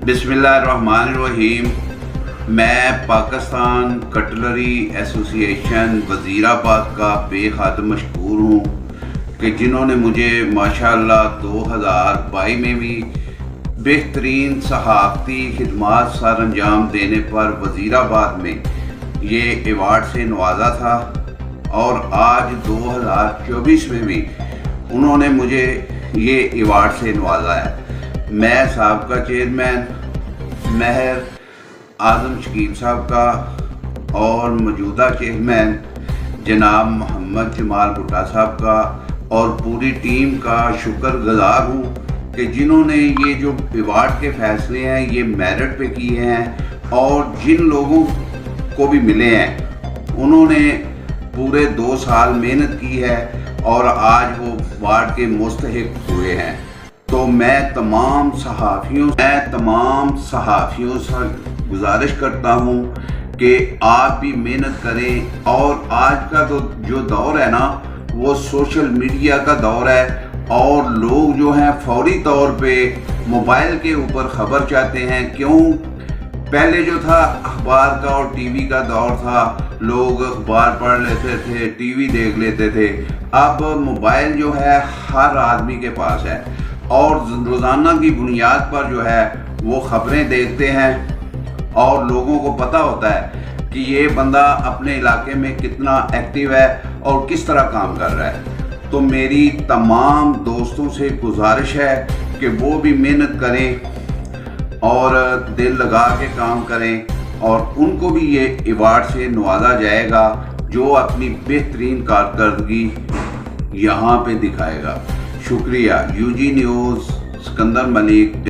बिस्मिल्लाहिर्रहमानिर्रहीम। मैं Pakistan cutlery association Wazirabad का बेहद मशकूर हूँ कि जिन्होंने मुझे माशाअल्लाह 2022 में भी बेहतरीन सहाफ़ती खिदमात सर अंजाम देने पर वज़ीराबाद में ये एवार्ड से नवाजा था, और आज 2024 में भी उन्होंने मुझे ये एवार्ड से नवाजा है। मैं साबका चेयरमैन महर आज़म शकील साहब का और मौजूदा चेयरमैन जनाब मोहम्मद जमाल भुट्टा साहब का और पूरी टीम का शुक्रगुज़ार हूँ कि जिन्होंने ये जो एवार्ड के फ़ैसले हैं ये मेरिट पे किए हैं, और जिन लोगों को भी मिले हैं उन्होंने पूरे 2 साल मेहनत की है और आज वो अवार्ड के मुस्तहिक हुए हैं। तो मैं तमाम सहाफ़ियों से गुजारिश करता हूँ कि आप भी मेहनत करें। और आज का तो जो दौर है ना वो सोशल मीडिया का दौर है, और लोग जो हैं फौरी तौर पे मोबाइल के ऊपर ख़बर चाहते हैं। क्यों? पहले जो था अखबार का और टीवी का दौर था, लोग अखबार पढ़ लेते थे, टीवी देख लेते थे। अब मोबाइल जो है हर आदमी के पास है, और रोज़ाना की बुनियाद पर जो है वो ख़बरें देखते हैं, और लोगों को पता होता है कि ये बंदा अपने इलाके में कितना एक्टिव है और किस तरह काम कर रहा है। तो मेरी तमाम दोस्तों से गुजारिश है कि वो भी मेहनत करें और दिल लगा के काम करें, और उनको भी ये एवार्ड से नवाजा जाएगा जो अपनी बेहतरीन कारकर्दगी यहाँ पे दिखाएगा। शुक्रिया। UG news, Sikandar Malik.